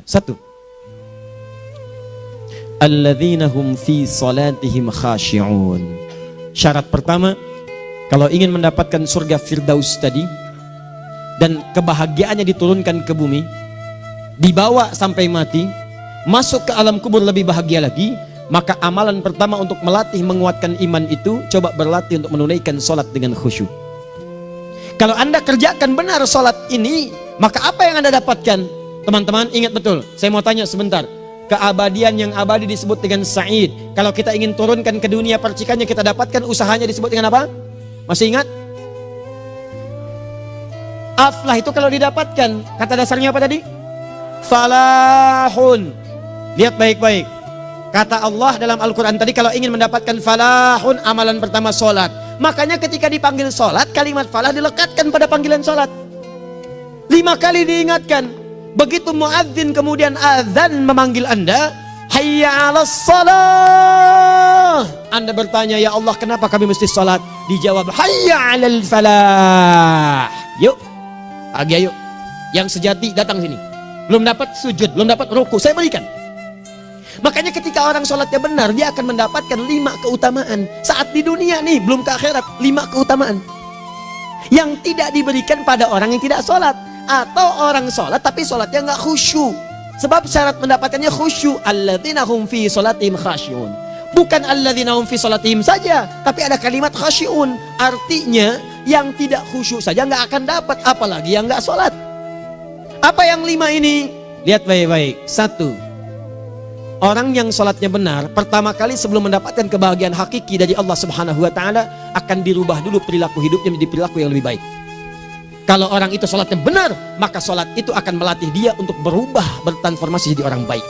Satu, alladzina hum fi salatihim khashi'un. Syarat pertama, kalau ingin mendapatkan surga Firdaus tadi dan kebahagiaannya diturunkan ke bumi, dibawa sampai mati, masuk ke alam kubur lebih bahagia lagi, maka amalan pertama untuk melatih menguatkan iman itu, coba berlatih untuk menunaikan sholat dengan khusyuk. Kalau Anda kerjakan benar sholat ini, maka apa yang Anda dapatkan? Teman-teman ingat betul, saya mau tanya sebentar. Keabadian yang abadi disebut dengan sa'id. Kalau kita ingin turunkan ke dunia percikannya kita dapatkan, usahanya disebut dengan apa? Masih ingat? Aflah itu kalau didapatkan, kata dasarnya apa tadi? Falahun. Lihat baik-baik. Kata Allah dalam Al-Quran tadi, kalau ingin mendapatkan falahun, amalan pertama sholat. Makanya ketika dipanggil sholat, kalimat falah dilekatkan pada panggilan sholat. 5 kali diingatkan. Begitu muadzin kemudian azan memanggil Anda, hayya 'alas shalah. Anda bertanya, ya Allah kenapa kami mesti sholat? Dijawab, hayya 'alal falah. Yuk, pagi ayo. Yang sejati datang sini. Belum dapat sujud, belum dapat ruku, saya berikan. Makanya ketika orang sholatnya benar, dia akan mendapatkan 5 keutamaan. Saat di dunia nih, belum ke akhirat, 5 keutamaan yang tidak diberikan pada orang yang tidak sholat. Atau orang sholat tapi sholatnya nggak khusyuk. Sebab syarat mendapatkannya khusyuk. Alladzina hum fi sholatihim khasyi'un. Bukan alladzina hum fi sholatihim saja, tapi ada kalimat khasyi'un. Artinya yang tidak khusyuk saja nggak akan dapat, apalagi yang nggak sholat. Apa yang 5 ini? Lihat baik-baik. 1, orang yang sholatnya benar, pertama kali sebelum mendapatkan kebahagiaan hakiki dari Allah Subhanahu wa Ta'ala, akan dirubah dulu perilaku hidupnya menjadi perilaku yang lebih baik. Kalau orang itu sholatnya benar, maka sholat itu akan melatih dia untuk berubah, bertransformasi jadi orang baik.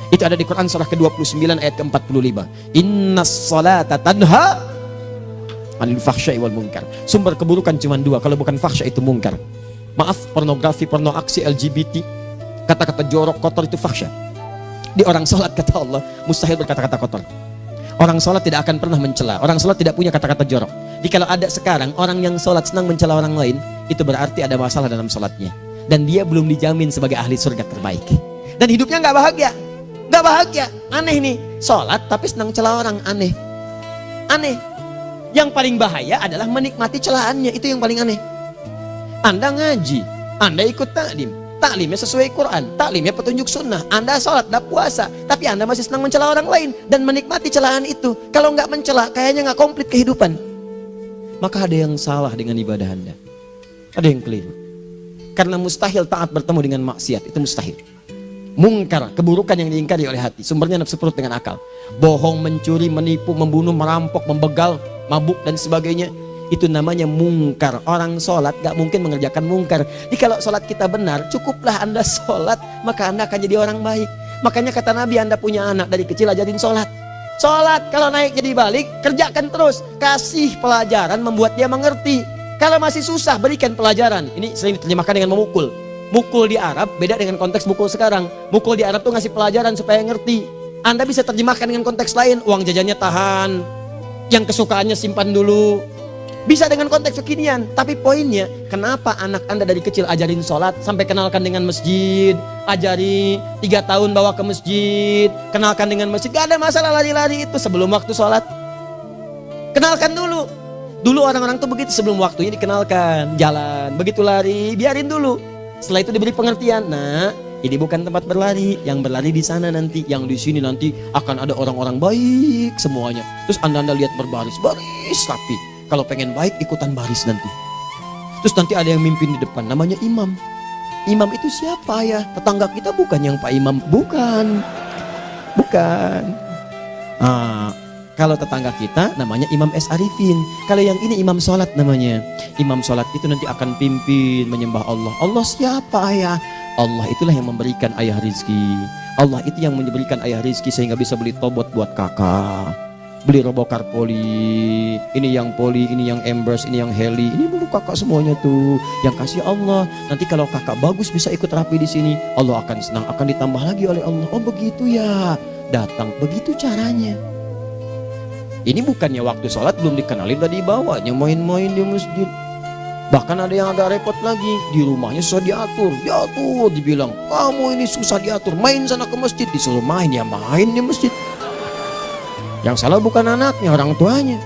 Itu ada di Quran surah ke-29 ayat ke-45. Innas sholata tanha 'anil fahsya'i wal munkar. Sumber keburukan cuma 2, kalau bukan fahsya itu munkar. Maaf, pornografi, porno aksi, LGBT, kata-kata jorok, kotor itu fahsya. Di orang sholat kata Allah, mustahil berkata-kata kotor. Orang sholat tidak akan pernah mencela. Orang sholat tidak punya kata-kata jorok. Jadi kalau ada sekarang orang yang sholat senang mencela orang lain, itu berarti ada masalah dalam sholatnya. Dan dia belum dijamin sebagai ahli surga terbaik. Dan hidupnya nggak bahagia. Nggak bahagia. Aneh nih. Sholat tapi senang celah orang. Aneh. Aneh. Yang paling bahaya adalah menikmati celahannya. Itu yang paling aneh. Anda ngaji. Anda ikut taklim. Taklimnya sesuai Quran. Taklimnya petunjuk sunnah. Anda sholat, Anda puasa. Tapi Anda masih senang mencela orang lain. Dan menikmati celahan itu. Kalau nggak mencela, kayaknya nggak komplit kehidupan. Maka ada yang salah dengan ibadah Anda. Ada yang keliru. Karena mustahil taat bertemu dengan maksiat. Itu mustahil. Mungkar, keburukan yang diingkari oleh hati. Sumbernya nafsu perut dengan akal. Bohong, mencuri, menipu, membunuh, merampok, membegal, mabuk dan sebagainya. Itu namanya mungkar. Orang sholat gak mungkin mengerjakan mungkar. Jadi kalau sholat kita benar, cukuplah Anda sholat, maka Anda akan jadi orang baik. Makanya kata Nabi, Anda punya anak dari kecil ajarin sholat. Sholat, kalau naik jadi balik, kerjakan terus. Kasih pelajaran membuat dia mengerti. Kalau masih susah, berikan pelajaran. Ini sering diterjemahkan dengan memukul. Mukul di Arab beda dengan konteks mukul sekarang. Mukul di Arab tuh ngasih pelajaran supaya ngerti. Anda bisa terjemahkan dengan konteks lain. Uang jajannya tahan, yang kesukaannya simpan dulu. Bisa dengan konteks kekinian. Tapi poinnya, kenapa anak Anda dari kecil ajarin sholat, sampai kenalkan dengan masjid, ajari 3 tahun bawa ke masjid, kenalkan dengan masjid. Gak ada masalah lari-lari itu sebelum waktu sholat. Kenalkan dulu. Dulu orang-orang tuh begitu, sebelum waktunya dikenalkan, jalan, begitu lari, biarin dulu. Setelah itu diberi pengertian. Nah, ini bukan tempat berlari, yang berlari di sana nanti, yang di sini nanti akan ada orang-orang baik semuanya. Terus Anda lihat berbaris, baris rapi. Kalau pengen baik, ikutan baris nanti. Terus nanti ada yang mimpin di depan, namanya imam. Imam itu siapa ya? Tetangga kita bukan yang Pak Imam, bukan. Bukan. Kalau tetangga kita namanya Imam S. Arifin. Kalau yang ini imam sholat namanya. Imam sholat itu nanti akan pimpin menyembah Allah. Allah siapa ya? Allah itulah yang memberikan ayah rizki. Allah itu yang memberikan ayah rizki sehingga bisa beli tobot buat kakak. Beli robokar poli. Ini yang poli, ini yang embers, ini yang heli. Ini dulu kakak semuanya tuh. Yang kasih Allah. Nanti kalau kakak bagus bisa ikut rapi di sini. Allah akan senang, akan ditambah lagi oleh Allah. Oh begitu ya. Datang, begitu caranya. Ini bukannya waktu sholat belum dikenalin, udah dibawanya main-main di masjid. Bahkan ada yang agak repot lagi, di rumahnya susah diatur, dibilang, kamu ini susah diatur, main sana ke masjid, disuruh main, ya main di masjid. Yang salah bukan anaknya, orang tuanya.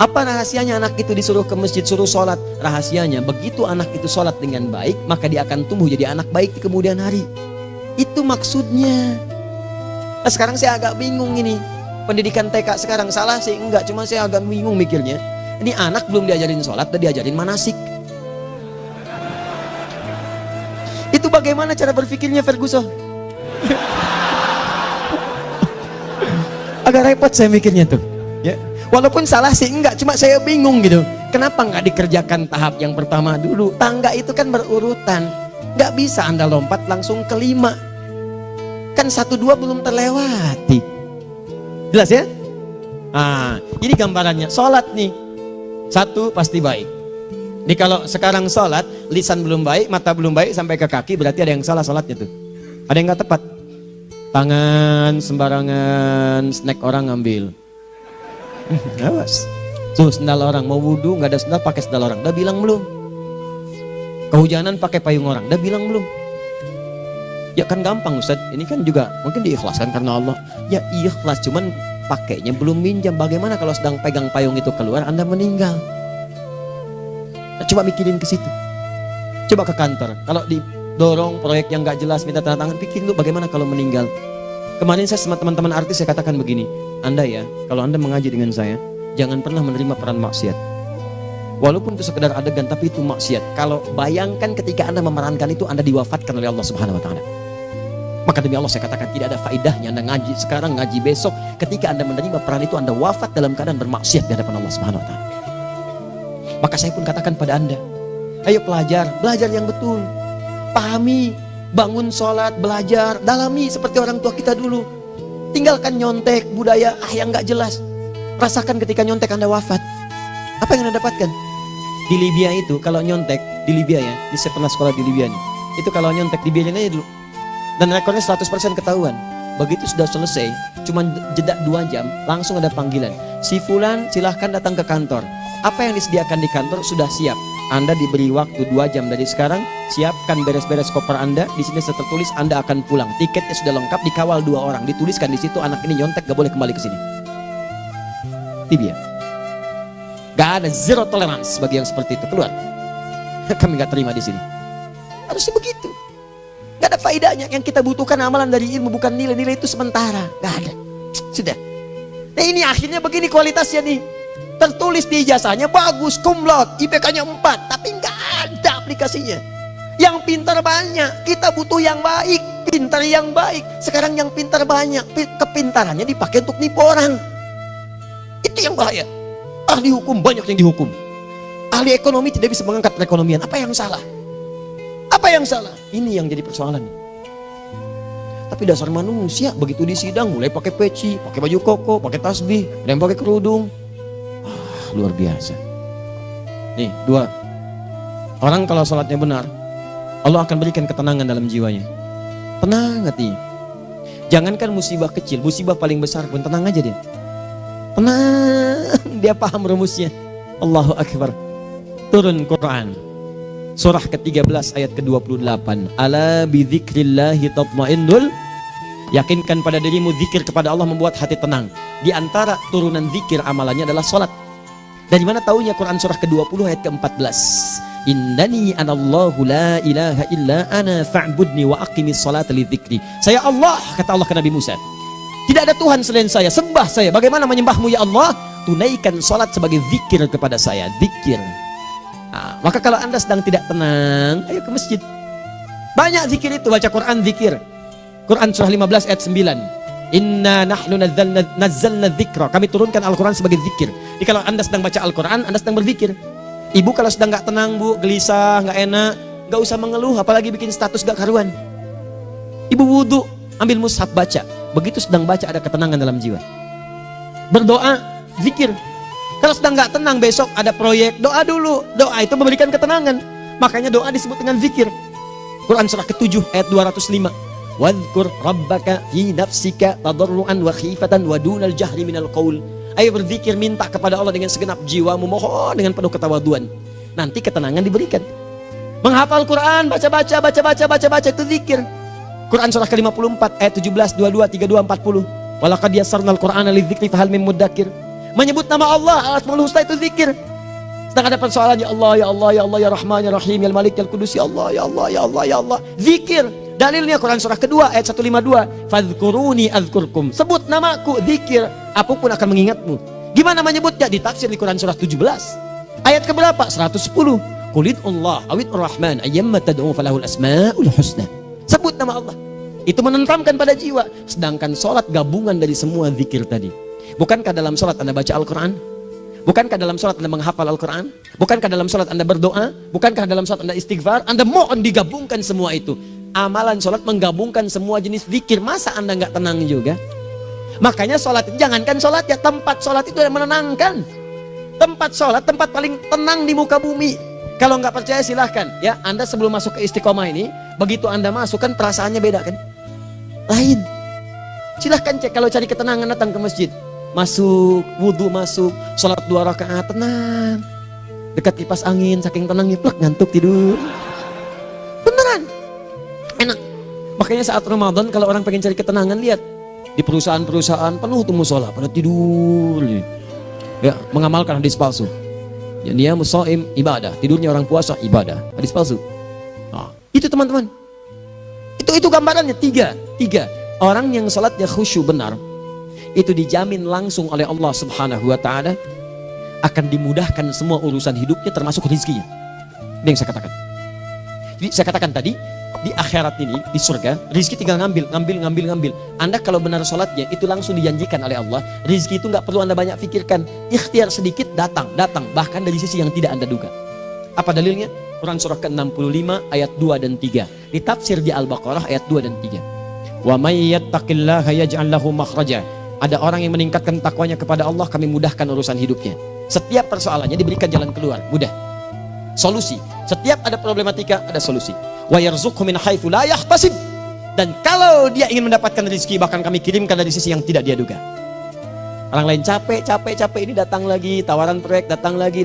Apa rahasianya anak itu disuruh ke masjid, suruh sholat? Rahasianya, begitu anak itu sholat dengan baik, maka dia akan tumbuh jadi anak baik di kemudian hari. Itu maksudnya. Nah, sekarang saya agak bingung ini, pendidikan TK sekarang salah sih? Enggak, cuma saya agak bingung mikirnya. Ini anak belum diajarin sholat, udah diajarin manasik. Itu bagaimana cara berpikirnya Ferguson? Agak repot saya mikirnya tuh. Ya, walaupun salah sih enggak, cuma saya bingung gitu. Kenapa nggak dikerjakan tahap yang pertama dulu? Tangga itu kan berurutan, nggak bisa Anda lompat langsung ke 5. Kan 1, 2 belum terlewati. Jelas ya? Ah, ini gambarannya. Sholat nih. 1 pasti baik. Jadi kalau sekarang sholat, lisan belum baik, mata belum baik, sampai ke kaki, berarti ada yang salah sholatnya tuh. Ada yang nggak tepat. Tangan sembarangan, snack orang ngambil. Awas. Tuh sendal orang, mau wudhu nggak ada sendal, pakai sendal orang. Udah bilang belum? Kehujanan pakai payung orang. Udah bilang belum? Ya kan gampang Ustaz. Ini kan juga mungkin diikhlaskan karena Allah. Ya ikhlas, cuman pakainya belum minjam. Bagaimana kalau sedang pegang payung itu keluar, Anda meninggal? Nah, coba mikirin ke situ. Coba ke kantor, kalau didorong proyek yang gak jelas, minta tanda tangan, pikir lu bagaimana kalau meninggal. Kemarin saya sama teman-teman artis, saya katakan begini, Anda ya, kalau Anda mengaji dengan saya, jangan pernah menerima peran maksiat. Walaupun itu sekedar adegan, tapi itu maksiat. Kalau bayangkan ketika Anda memerankan itu, Anda diwafatkan oleh Allah Subhanahu Wa Taala. Maka demi Allah saya katakan tidak ada faedahnya Anda ngaji sekarang, ngaji besok. Ketika Anda menerima peran itu, Anda wafat dalam keadaan bermaksiat di hadapan Allah Subhanahu Wa Taala. Maka saya pun katakan pada Anda, ayo belajar yang betul, pahami, bangun sholat, belajar, dalami seperti orang tua kita dulu. Tinggalkan nyontek, budaya yang nggak jelas. Rasakan ketika nyontek Anda wafat, apa yang Anda dapatkan? Di Libya itu kalau nyontek, di Libya ya, saya pernah sekolah di Libya nih, itu kalau nyontek dibiarin aja dulu. Dan rekornya 100% ketahuan. Begitu sudah selesai, cuma jeda 2 jam, langsung ada panggilan. Si Fulan silahkan datang ke kantor. Apa yang disediakan di kantor sudah siap. Anda diberi waktu 2 jam dari sekarang, siapkan beres-beres koper Anda. Di sini sudah tertulis Anda akan pulang. Tiketnya sudah lengkap, dikawal 2 orang. Dituliskan di situ anak ini nyontek, gak boleh kembali ke sini. Libya. Gak ada, zero tolerance bagi yang seperti itu, keluar. Kami gak terima di sini. Harusnya begitu. Gak ada faedahnya. Yang kita butuhkan amalan dari ilmu, bukan nilai-nilai itu sementara. Gak ada. Sudah. Nah ini akhirnya begini kualitasnya nih. Tertulis di ijazahnya bagus, cum laude, IPK-nya 4, tapi gak ada aplikasinya. Yang pintar banyak. Kita butuh yang baik, pintar yang baik. Sekarang yang pintar banyak, kepintarannya dipakai untuk nipu orang. Itu yang bahaya. Ahli hukum banyak yang dihukum. Ahli ekonomi tidak bisa mengangkat perekonomian. Apa yang salah? Apa yang salah? Ini yang jadi persoalan. Tapi dasar manusia, begitu di sidang mulai pakai peci, pakai baju koko, pakai tasbih, ada yang pakai kerudung. Luar biasa. Nih, 2. Orang kalau sholatnya benar, Allah akan berikan ketenangan dalam jiwanya. Tenang hati. Jangankan musibah kecil, musibah paling besar pun tenang aja dia. Tenang, dia paham rumusnya. Allahu Akbar. Turun Quran surah ke-13 ayat ke-28. Ala bidzikrillahi tatmainnul. Yakinkan pada dirimu zikir kepada Allah membuat hati tenang. Di antara turunan zikir amalannya adalah salat. Dari mana taunya Quran surah ke-20 ayat ke-14? Innani anallahu la ilaha illa ana fa'budni wa aqimis salata lidzikri. Saya Allah, kata Allah ke Nabi Musa. Tidak ada Tuhan selain saya, sembah saya. Bagaimana menyembahmu ya Allah? Tunaikan salat sebagai zikir kepada saya, zikir. Nah, maka kalau Anda sedang tidak tenang, ayo ke masjid. Banyak zikir itu, baca Quran zikir. Quran surah 15 ayat 9. Inna nahnu nazzalna dzikra. Kami turunkan Al-Quran sebagai zikir. Jadi kalau Anda sedang baca Al-Quran, Anda sedang berzikir. Ibu kalau sedang nggak tenang, Bu, gelisah, nggak enak, nggak usah mengeluh, apalagi bikin status nggak karuan. Ibu wudhu, ambil mushaf baca. Begitu sedang baca ada ketenangan dalam jiwa. Berdoa, zikir. Kalau sedang nggak tenang besok ada proyek, doa dulu. Doa itu memberikan ketenangan. Makanya doa disebut dengan zikir. Quran surah ke-7 ayat 205. Wadhkur rabbaka fi nafsika tadarruan wa khifatan wa dunal jahri minal qaul. Ayo berzikir, minta kepada Allah dengan segenap jiwamu, mohon dengan penuh ketawaduan. nanti ketenangan diberikan. Menghafal Quran, baca itu zikir. Quran surah ke-54 ayat 17, 22, 32, 40. Walaqad yassarnal Qur'ana lidzikri fahal mim mudzakir. Menyebut nama Allah, Al-Asmaul Husna itu zikir. Sedang ada persoalan, ya Allah, ya Allah, ya Allah, ya Rahman, ya Rahim, ya Malik, ya Qudus, ya Allah, ya Allah, ya Allah, ya Allah. Zikir. Dalilnya Quran surah kedua ayat 152. Fadhkuruni adzkurkum. Sebut namaku, zikir. Apapun akan mengingatmu. Gimana menyebutnya? Ditafsir di Quran surah 17. Ayat keberapa? 110. Qulidullah awid rahman ayyamma tad'u falahul asmaul husna. Sebut nama Allah. Itu menenteramkan pada jiwa. Sedangkan sholat gabungan dari semua zikir tadi. Bukankah dalam sholat Anda baca Al-Quran? Bukankah dalam sholat Anda menghafal Al-Quran? Bukankah dalam sholat Anda berdoa? Bukankah dalam sholat Anda istighfar? Anda mohon digabungkan semua itu. Amalan sholat menggabungkan semua jenis zikir. Masa Anda nggak tenang juga? Makanya sholat, jangankan sholat ya, tempat sholat itu yang menenangkan. Tempat sholat, tempat paling tenang di muka bumi. Kalau nggak percaya silahkan ya, Anda sebelum masuk ke Istiqomah ini, begitu Anda masuk kan perasaannya beda kan, lain. Silahkan cek, kalau cari ketenangan datang ke masjid, masuk wudhu, masuk sholat 2 rakaat tenang, dekat kipas angin, saking tenangnya plek ngantuk tidur, beneran enak. Makanya saat Ramadan kalau orang pengen cari ketenangan, lihat di perusahaan-perusahaan penuh tuh musola pada tidur ya, mengamalkan hadis palsu. Dia musaim ibadah, tidurnya orang puasa ibadah, hadis palsu. Nah, itu teman-teman, itu gambarannya. Tiga orang yang salatnya khusyuk benar, itu dijamin langsung oleh Allah Subhanahu wa Ta'ala akan dimudahkan semua urusan hidupnya, termasuk rezekinya. Ini yang saya katakan. Jadi saya katakan tadi, di akhirat ini, di surga, rezeki tinggal ngambil. Anda kalau benar sholatnya, itu langsung dijanjikan oleh Allah. Rezeki itu nggak perlu Anda banyak pikirkan. Ikhtiar sedikit, datang. Bahkan dari sisi yang tidak Anda duga. Apa dalilnya? Quran surah ke-65 ayat 2 dan 3. Ditafsir di Al-Baqarah ayat 2 dan 3. Wa may yattaqillaha yaj'al lahu makhraja. Ada orang yang meningkatkan takwanya kepada Allah, kami mudahkan urusan hidupnya. Setiap persoalannya diberikan jalan keluar, mudah. Solusi. Setiap ada problematika, ada solusi. Wa yarzuqhu min haitsu la yahtasib. Dan kalau dia ingin mendapatkan rezeki, bahkan kami kirimkan dari sisi yang tidak dia duga. Orang lain capek ini, datang lagi tawaran proyek, datang lagi.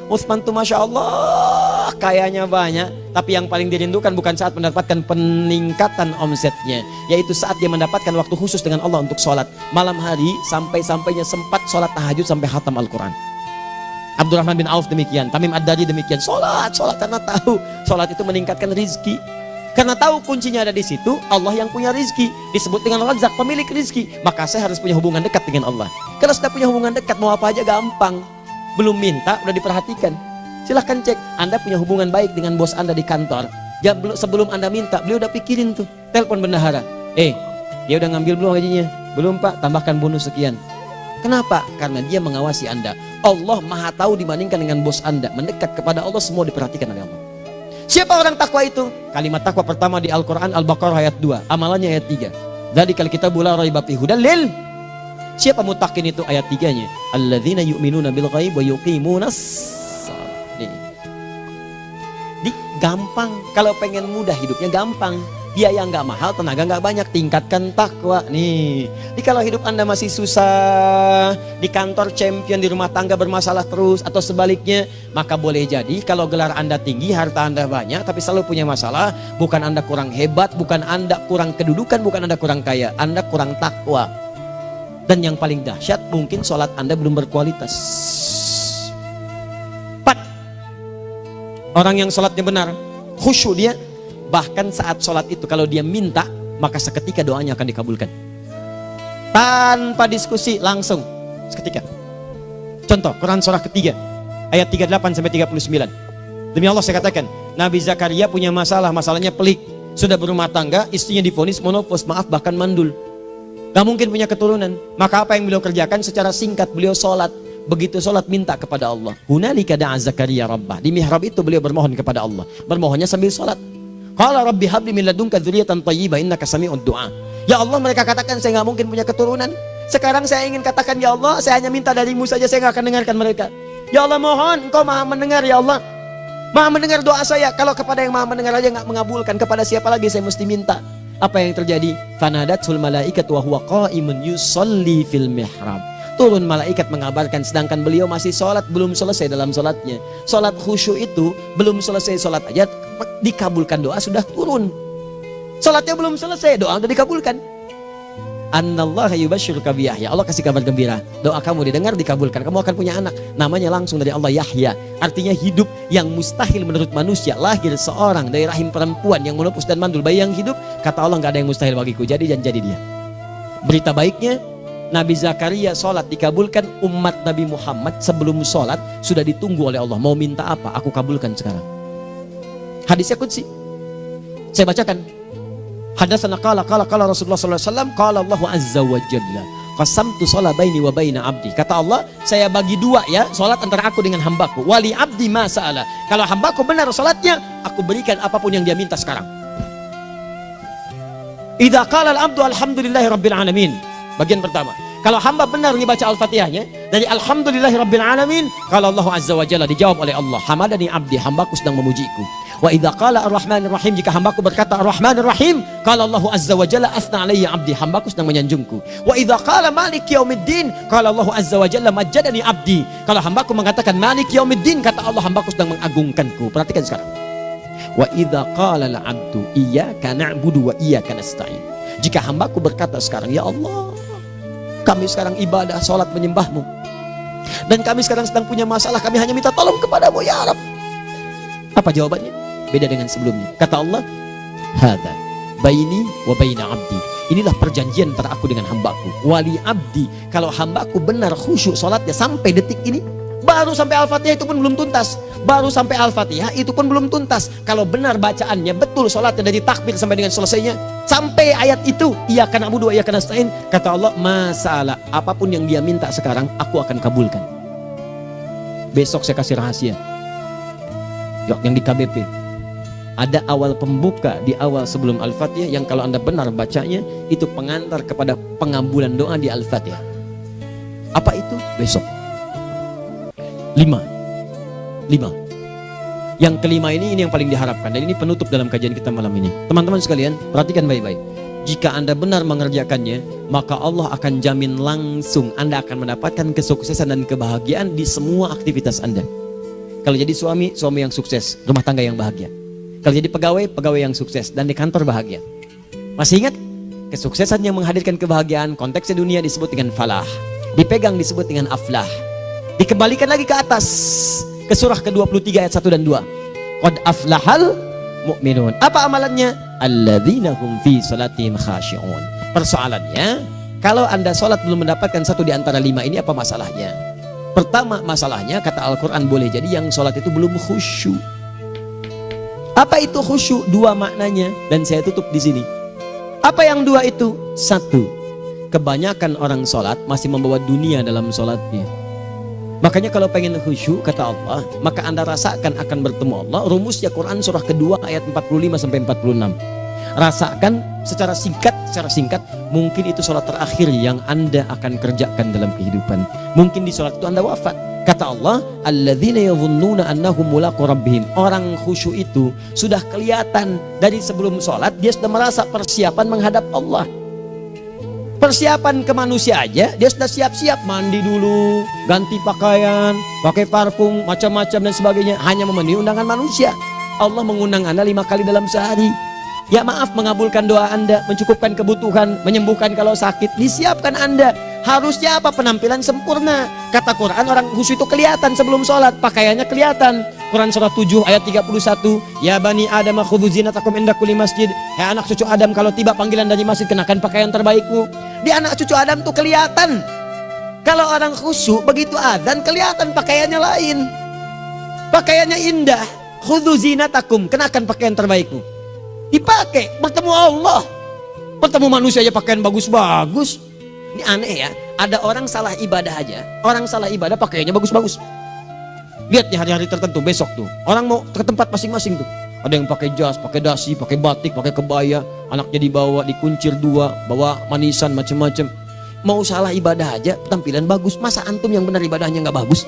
Utsman tuh masya Allah kayanya banyak, tapi yang paling dirindukan bukan saat mendapatkan peningkatan omsetnya, yaitu saat dia mendapatkan waktu khusus dengan Allah untuk sholat malam hari, sampai-sampainya sempat sholat tahajud sampai khatam Al-Quran. Abdurrahman bin Auf demikian, Tamim Ad-Dari demikian, sholat karena tahu sholat itu meningkatkan rizki, karena tahu kuncinya ada di situ. Allah yang punya rizki, disebut dengan Razzaq, pemilik rizki. Maka saya harus punya hubungan dekat dengan Allah. Kalau sudah punya hubungan dekat, mau apa aja gampang. Belum minta udah diperhatikan. Silahkan cek, Anda punya hubungan baik dengan bos Anda di kantor ya, sebelum Anda minta, beliau udah pikirin tuh, telepon bendahara, dia udah ngambil belum gajinya? Belum Pak, tambahkan bonus sekian. Kenapa? Karena dia mengawasi Anda. Allah maha tahu dibandingkan dengan bos Anda. Mendekat kepada Allah semua diperhatikan oleh Allah. Siapa orang takwa itu? Kalimat takwa pertama di Al-Quran Al-Baqarah ayat 2, amalannya ayat 3. Dzalikal kitabu la raiba fihi hudal lil. Siapa mutakin itu? Ayat 3-nya. Alladzina yu'minuna bil ghaib wa yuqimunas shalah. Di gampang. Kalau pengen mudah hidupnya gampang. Biaya nggak mahal, tenaga nggak banyak, tingkatkan takwa nih. Jadi kalau hidup Anda masih susah, di kantor champion, di rumah tangga bermasalah terus, atau sebaliknya, maka boleh jadi kalau gelar Anda tinggi, harta Anda banyak, tapi selalu punya masalah, bukan Anda kurang hebat, bukan Anda kurang kedudukan, bukan Anda kurang kaya, Anda kurang takwa. Dan yang paling dahsyat, mungkin sholat Anda belum berkualitas. 4. Orang yang sholatnya benar, khusyuk dia, bahkan saat sholat itu kalau dia minta, maka seketika doanya akan dikabulkan. Tanpa diskusi, langsung seketika. Contoh, Quran surah ketiga ayat 38-39. Demi Allah saya katakan, Nabi Zakaria punya masalahnya pelik. Sudah berumah tangga, istrinya divonis monopos, maaf bahkan mandul, gak mungkin punya keturunan. Maka apa yang beliau kerjakan? Secara singkat beliau sholat. Begitu sholat minta kepada Allah. Hunalika da'a Zakaria rabbah. Di mihrab itu beliau bermohon kepada Allah. Bermohonnya sambil sholat. Qala rabbi habli min ladunka dzurriyyatan thayyibah innaka sami'ud du'a. Ya Allah, mereka katakan saya nggak mungkin punya keturunan. Sekarang saya ingin katakan, ya Allah, saya hanya minta darimu saja, saya nggak akan dengarkan mereka. Ya Allah, mohon Engkau maha mendengar, ya Allah. Maha mendengar doa saya. Kalau kepada yang maha mendengar aja nggak mengabulkan, kepada siapa lagi saya mesti minta? Apa yang terjadi? Fanadatul malaikatu wa huwa qa'imun yusalli fil mihrab. turun malaikat mengabarkan, sedangkan beliau masih sholat, belum selesai dalam sholatnya. Sholat khusyuk itu belum selesai sholat aja dikabulkan, doa sudah turun. Sholatnya belum selesai, doa sudah dikabulkan. Annallaha yubashshiruka bi Yahya. Allah kasih kabar gembira, doa kamu didengar, dikabulkan, kamu akan punya anak, namanya langsung dari Allah Yahya, artinya hidup yang mustahil menurut manusia. Lahir seorang dari rahim perempuan yang menepus dan mandul, bayi yang hidup, kata Allah nggak ada yang mustahil bagiku, jadi dan jadi dia. Berita baiknya, Nabi Zakaria sholat dikabulkan. Umat Nabi Muhammad sebelum sholat sudah ditunggu oleh Allah, mau minta apa, aku kabulkan sekarang. Hadisnya qudsi, saya bacakan. Hadatsana qala Rasulullah sallallahu alaihi wasallam, qala Allahu azza wa jalla, qasamtu shalah baini wa baina abdi. Kata Allah, saya bagi dua ya salat antara aku dengan hambaku. Wali abdi ma sa'ala. Kalau hambaku benar salatnya, aku berikan apapun yang dia minta sekarang. Idza qala al-abdu alhamdulillahi rabbil alamin. Bagian pertama, kalau hamba benar membaca Al-Fatihahnya dari alhamdulillahi rabbil alamin, kalau Allah azza wa jalla dijawab oleh Allah, hamadani abdi, hambaku sedang memujiku. Wa idza qala ar-rahmanir rahim, jika hambaku berkata ar-rahmanir rahim, qala Allah azza wa jalla athna alayya abdi, hambaku sedang menyanjungku. Wa idza qala maliki yaumiddin, qala Allah azza wa jalla majjadani abdi, kalau hambaku mengatakan maliki yaumiddin, kata Allah hambaku sedang mengagungkanku. Perhatikan sekarang. Wa idza qala al-abdu iyyaka na'budu wa iyyaka nasta'in, jika hambaku berkata sekarang, ya Allah, kami sekarang ibadah, sholat menyembahmu, dan kami sekarang sedang punya masalah, kami hanya minta tolong kepadamu ya Rabb. Apa jawabannya? Beda dengan sebelumnya. Kata Allah, hadza baini wa baina abdi, inilah perjanjian antara aku dengan hambaku. Wali abdi, kalau hambaku benar khusyuk sholatnya sampai detik ini, baru sampai Al-Fatihah itu pun belum tuntas, baru sampai Al-Fatihah itu pun belum tuntas. Kalau benar bacaannya betul, sholatnya dari takbir sampai dengan selesainya, sampai ayat itu, iyyaka na'budu wa iyyaka nasta'in, kata Allah, masalah apapun yang dia minta sekarang, aku akan kabulkan. Besok saya kasih rahasia yang di KBP. Ada awal pembuka di awal sebelum Al-Fatihah yang kalau Anda benar bacanya, itu pengantar kepada pengabulan doa di Al-Fatihah. Apa itu? Besok. 5. Yang kelima ini yang paling diharapkan, dan ini penutup dalam kajian kita malam ini. Teman-teman sekalian, perhatikan baik-baik. Jika Anda benar mengerjakannya, maka Allah akan jamin langsung Anda akan mendapatkan kesuksesan dan kebahagiaan di semua aktivitas Anda. Kalau jadi suami yang sukses, rumah tangga yang bahagia. Kalau jadi pegawai yang sukses, dan di kantor bahagia. Masih ingat? Kesuksesan yang menghadirkan kebahagiaan, konteksnya dunia disebut dengan falah, dipegang disebut dengan aflah. Dikembalikan lagi ke atas, ke surah ke-23 ayat 1 dan 2. Qad aflahal mu'minun. Apa amalannya? Alladzina hum fi salatihim khashi'un. Persoalannya, kalau Anda sholat belum mendapatkan satu di antara 5 ini, apa masalahnya? Pertama masalahnya, kata Al-Quran, boleh jadi yang sholat itu belum khusyuk. Apa itu khusyuk? 2 maknanya, dan saya tutup di sini. Apa yang 2 itu? 1, kebanyakan orang sholat masih membawa dunia dalam sholatnya. Makanya kalau pengen khusyuk, kata Allah, maka Anda rasakan akan bertemu Allah. Rumusnya Quran surah kedua ayat 45 sampai 46. Rasakan secara singkat, mungkin itu sholat terakhir yang Anda akan kerjakan dalam kehidupan. Mungkin di sholat itu Anda wafat. Kata Allah, alladzina yadhunnuna annahum mulaqu rabbihim. Orang khusyuk itu sudah kelihatan dari sebelum sholat, dia sudah merasa persiapan menghadap Allah. Persiapan ke manusia aja, dia sudah siap-siap, mandi dulu, ganti pakaian, pakai parfum, macam-macam dan sebagainya, hanya memenuhi undangan manusia. Allah mengundang Anda 5 kali dalam sehari. Ya maaf, mengabulkan doa Anda, mencukupkan kebutuhan, menyembuhkan kalau sakit, disiapkan Anda. Harusnya apa? Penampilan sempurna. Kata Quran, orang khusyuk itu kelihatan sebelum sholat, pakaiannya kelihatan. Quran surah 7 ayat 31, ya bani Adam khudhu zinatakum inda kulli masjid. Hai anak cucu Adam, kalau tiba panggilan dari masjid, kenakan pakaian terbaikmu. Di anak cucu Adam tuh kelihatan. Kalau orang khusyuk, begitu adzan kelihatan pakaiannya lain, pakaiannya indah. Khudhu zinatakum, kenakan pakaian terbaikmu. Dipakai, bertemu Allah, bertemu manusia aja pakaian bagus-bagus. Ini aneh ya, ada orang salah ibadah aja, orang salah ibadah pakaiannya bagus-bagus. Lihat nih hari-hari tertentu, besok tuh orang mau ke tempat masing-masing tuh, ada yang pakai jas, pakai dasi, pakai batik, pakai kebaya, anaknya dibawa, dikuncir 2, bawa manisan macam-macam. Mau salah ibadah aja tampilan bagus. Masa antum yang benar ibadahnya nggak bagus?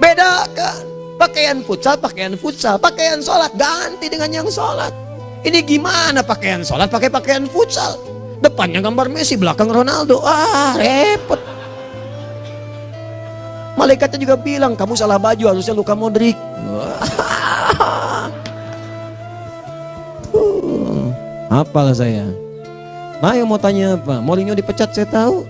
Bedakan pakaian futsal, pakaian sholat ganti dengan yang sholat. Ini gimana pakaian sholat pakai pakaian futsal? Depannya gambar Messi, belakang Ronaldo. Repot. Malaikatnya juga bilang, kamu salah baju, harusnya Luka Modric. Apalah saya. Nah, yang mau tanya apa? Mourinho dipecat saya tahu.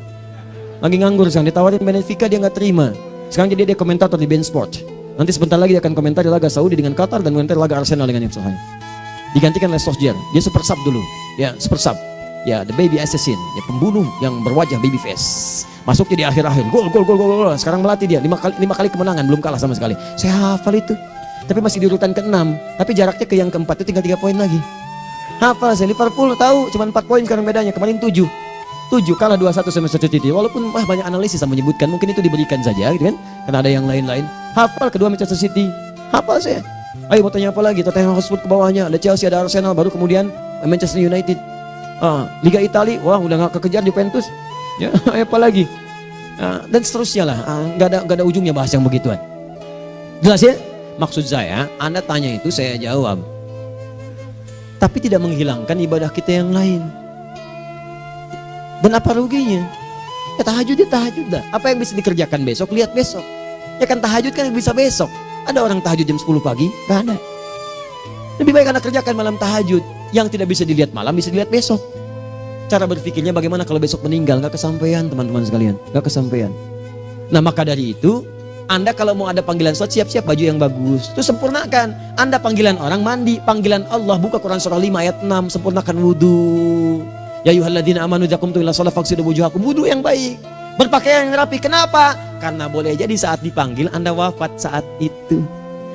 Lagi nganggur sekarang, ditawarin Benfica dia nggak terima. Sekarang jadi dia komentator di beIN Sport. Nanti sebentar lagi dia akan komentari laga Saudi dengan Qatar dan komentari laga Arsenal dengan Ipswich. Digantikan oleh Solskjaer. Dia super sub dulu. Ya, super sub. Ya, the baby assassin, ya pembunuh yang berwajah baby face. Masuknya di akhir-akhir. Gol. Sekarang melatih dia 5 kali kemenangan, belum kalah sama sekali. Saya hafal itu. Tapi masih di urutan ke-6. Tapi jaraknya ke yang ke-4 itu tinggal 3 poin lagi. Hafal saya. Liverpool tahu cuma 4 poin sekarang bedanya. Kemarin 7 kalah 2-1 sama Manchester City. Walaupun banyak analisis yang menyebutkan mungkin itu diberikan saja gitu kan. Karena ada yang lain-lain. Hafal kedua Manchester City. Hafal saya. Ayo mau tanya apa lagi? Tottenham Hotspur ke bawahnya, ada Chelsea, ada Arsenal, baru kemudian Manchester United. Liga Italia, wah udah gak kekejar Juventus. Ya, apa lagi? Dan seterusnya lah. Gak ada ujungnya bahas yang begituan. Jelas ya? Maksud saya, Anda tanya itu saya jawab. Tapi tidak menghilangkan ibadah kita yang lain. Dan apa ruginya? Ya tahajud dah. Apa yang bisa dikerjakan besok, lihat besok. Ya kan tahajud kan bisa besok. Ada orang tahajud jam 10 pagi? Gak ada. Lebih baik Anda kerjakan malam tahajud. Yang tidak bisa dilihat malam, bisa dilihat besok. Cara berpikirnya bagaimana kalau besok meninggal? Gak kesampaian teman-teman sekalian. Gak kesampaian. Nah maka dari itu, Anda kalau mau ada panggilan sholat, siap-siap baju yang bagus. Itu sempurnakan. Anda panggilan orang mandi. Panggilan Allah, buka Quran surah 5 ayat 6. Sempurnakan wudhu. Ya ayyuhalladzina amanu idza qumtum ila shalah faghsilu wujuhakum. Wudhu yang baik. Berpakaian yang rapi. Kenapa? Karena boleh jadi saat dipanggil Anda wafat saat itu.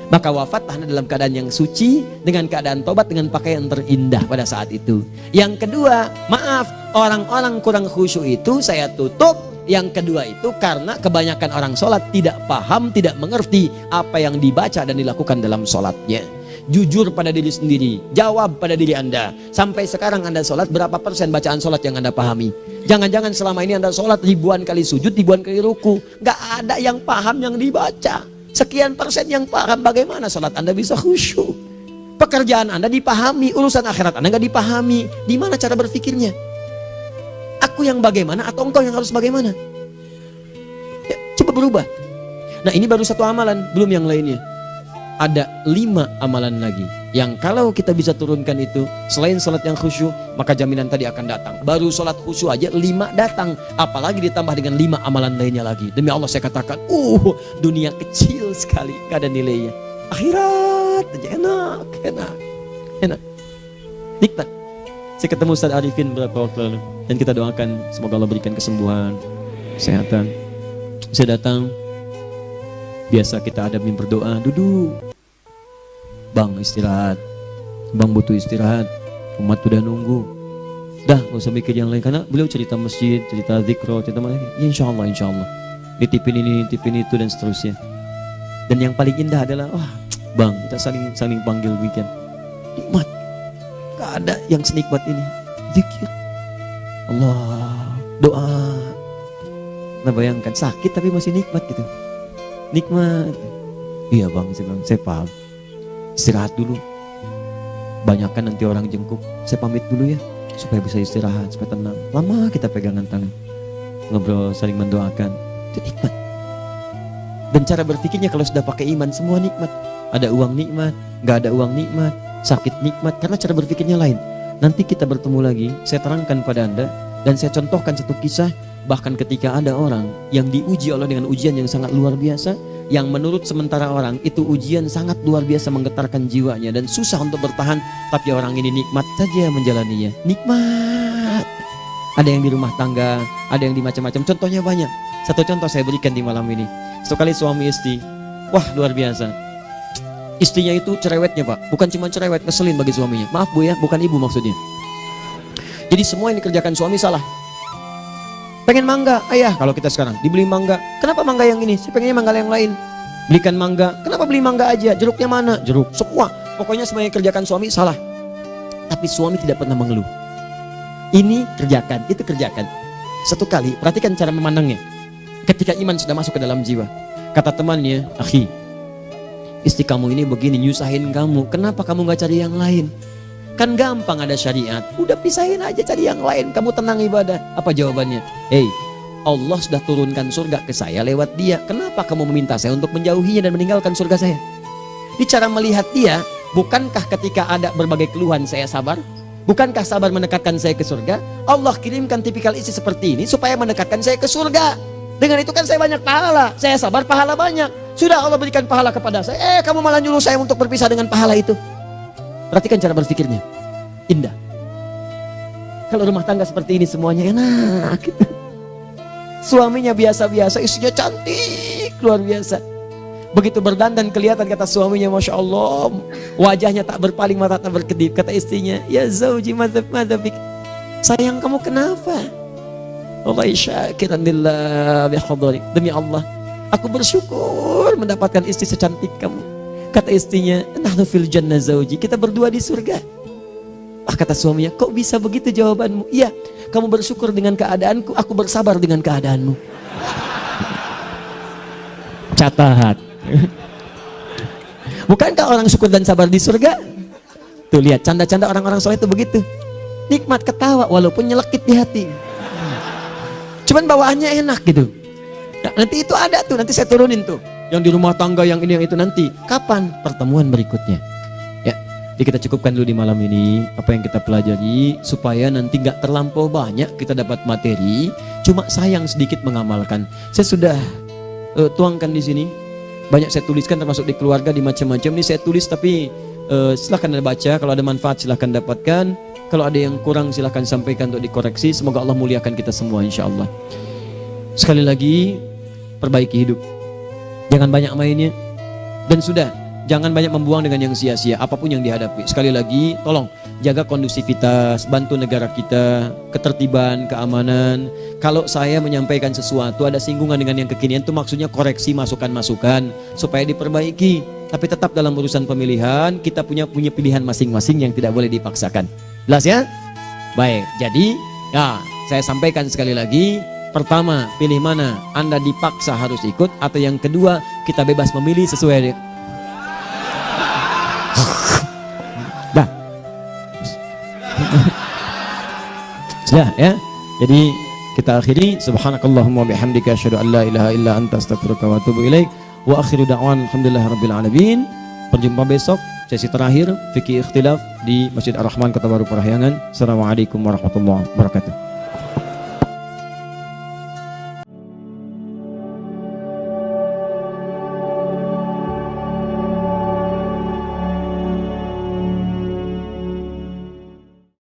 Maka wafat Anda dalam keadaan yang suci, dengan keadaan tobat, dengan pakaian terindah pada saat itu. Yang kedua, maaf, orang-orang kurang khusyuk itu saya tutup. Yang kedua itu karena kebanyakan orang sholat tidak paham, tidak mengerti apa yang dibaca dan dilakukan dalam sholatnya. Jujur pada diri sendiri, jawab pada diri Anda. Sampai sekarang Anda sholat, berapa persen bacaan sholat yang Anda pahami? Jangan-jangan selama ini Anda sholat ribuan kali sujud, ribuan kali ruku. Gak ada yang paham yang dibaca. Sekian persen yang paham, bagaimana sholat Anda bisa khusyuk? Pekerjaan Anda dipahami, urusan akhirat Anda gak dipahami. Di mana cara berpikirnya? Aku yang bagaimana atau engkau yang harus bagaimana? Ya, coba berubah. Nah ini baru satu amalan, belum yang lainnya. Ada 5 amalan lagi yang kalau kita bisa turunkan itu, selain sholat yang khusyuk, maka jaminan tadi akan datang. Baru sholat khusyuk aja 5 datang, apalagi ditambah dengan 5 amalan lainnya lagi. Demi Allah saya katakan, dunia kecil sekali, gak ada nilainya. Akhirat aja enak, nikmat. Saya ketemu Ustaz Arifin beberapa waktu lalu, dan kita doakan semoga Allah berikan kesembuhan, kesehatan. Saya datang, biasa kita adamin berdoa, duduk. Bang istirahat, bang butuh istirahat, umat udah nunggu. Dah gak usah mikir yang lain, karena beliau cerita masjid, cerita zikro, cerita mana. Ya insya Allah, nitipin ini, nitipin itu dan seterusnya. Dan yang paling indah adalah, bang kita saling panggil weekend. Nikmat, gak ada yang senikmat ini. Zikir, Allah, doa. Nah bayangkan sakit tapi masih nikmat gitu. Nikmat. Iya bang, saya paham. Istirahat dulu. Banyakkan nanti orang jengkuk. Saya pamit dulu ya, supaya bisa istirahat, supaya tenang. Lama kita pegangan tangan, ngobrol, saling mendoakan. Itu nikmat. Dan cara berpikirnya kalau sudah pakai iman, semua nikmat. Ada uang nikmat, gak ada uang nikmat, sakit nikmat. Karena cara berpikirnya lain. Nanti kita bertemu lagi, saya terangkan pada Anda. Dan saya contohkan satu kisah. Bahkan ketika ada orang yang diuji Allah dengan ujian yang sangat luar biasa, yang menurut sementara orang itu ujian sangat luar biasa menggetarkan jiwanya dan susah untuk bertahan, tapi orang ini nikmat saja menjalaninya. Nikmat. Ada yang di rumah tangga, ada yang di macam-macam. Contohnya banyak. Satu contoh saya berikan di malam ini. Satu kali suami istri, wah luar biasa. Istrinya itu cerewetnya Pak, bukan cuma cerewet, ngeselin bagi suaminya. Maaf Bu ya, bukan ibu maksudnya. Jadi semua yang dikerjakan suami salah. Pengen mangga, ayah kalau kita sekarang dibeli mangga. Kenapa mangga yang ini? Saya pengennya mangga yang lain. Belikan mangga. Kenapa beli mangga aja? Jeruknya mana? Jeruk. Semua. Pokoknya semuanya kerjakan suami salah. Tapi suami tidak pernah mengeluh. Ini kerjakan, itu kerjakan. Satu kali, perhatikan cara memandangnya. Ketika iman sudah masuk ke dalam jiwa. Kata temannya, akhi, istri kamu ini begini nyusahin kamu. Kenapa kamu gak cari yang lain? Kan gampang ada syariat. Udah pisahin aja cari yang lain. Kamu tenang ibadah. Apa jawabannya? Hey, Allah sudah turunkan surga ke saya lewat dia. Kenapa kamu meminta saya untuk menjauhinya dan meninggalkan surga saya? Di cara melihat dia, bukankah ketika ada berbagai keluhan saya sabar? Bukankah sabar mendekatkan saya ke surga? Allah kirimkan tipikal istri seperti ini supaya mendekatkan saya ke surga. Dengan itu kan saya banyak pahala. Saya sabar, pahala banyak. Sudah Allah berikan pahala kepada saya. Kamu malah nyuruh saya untuk berpisah dengan pahala itu. Perhatikan cara berpikirnya. Indah. Kalau rumah tangga seperti ini semuanya enak. Suaminya biasa-biasa, istrinya cantik, luar biasa. Begitu berdandan kelihatan, kata suaminya, Masya Allah, wajahnya tak berpaling, mata tak berkedip. Kata istrinya, ya zauji madzabik, sayang kamu kenapa? Wallahi syakiran lillah bihadari, demi Allah aku bersyukur mendapatkan istri secantik kamu. Kata istrinya, nahnu fil jannah zauji, kita berdua di surga. Kata suaminya, kok bisa begitu jawabanmu? Iya, kamu bersyukur dengan keadaanku, aku bersabar dengan keadaanmu. Catat. Bukankah orang syukur dan sabar di surga? Tuh lihat, canda-canda orang-orang soleh itu begitu. Nikmat ketawa walaupun nyelekit di hati. Cuman bawaannya enak gitu. Nah, nanti itu ada tuh, nanti saya turunin tuh. Yang di rumah tangga, yang ini, yang itu nanti. Kapan? Pertemuan berikutnya. Jadi kita cukupkan dulu di malam ini apa yang kita pelajari supaya nanti nggak terlampau banyak kita dapat materi, cuma sayang sedikit mengamalkan. Saya sudah tuangkan di sini, banyak saya tuliskan termasuk di keluarga, di macam-macam. Ini saya tulis tapi silahkan Anda baca, kalau ada manfaat silahkan dapatkan, kalau ada yang kurang silahkan sampaikan untuk dikoreksi. Semoga Allah muliakan kita semua insya Allah. Sekali lagi, perbaiki hidup, jangan banyak mainnya, dan sudah jangan banyak membuang dengan yang sia-sia apapun yang dihadapi. Sekali lagi, tolong jaga kondusivitas, bantu negara kita, ketertiban, keamanan. Kalau saya menyampaikan sesuatu ada singgungan dengan yang kekinian, itu maksudnya koreksi masukan-masukan supaya diperbaiki. Tapi tetap dalam urusan pemilihan kita punya pilihan masing-masing yang tidak boleh dipaksakan. Jelas ya? Baik, jadi ya saya sampaikan sekali lagi. Pertama, pilih mana? Anda dipaksa harus ikut, atau yang kedua, kita bebas memilih sesuai sudah ya. Jadi kita akhiri, subhanakallahumma bihamdika asyhadu an la ilaha illa anta astaghfiruka wa atubu ilaik. Wa akhiru da'wan alhamdulillahirabbil alamin. Berjumpa besok sesi terakhir fikih ikhtilaf di Masjid Ar-Rahman Kota Baru Parahyangan. Assalamualaikum warahmatullahi wabarakatuh.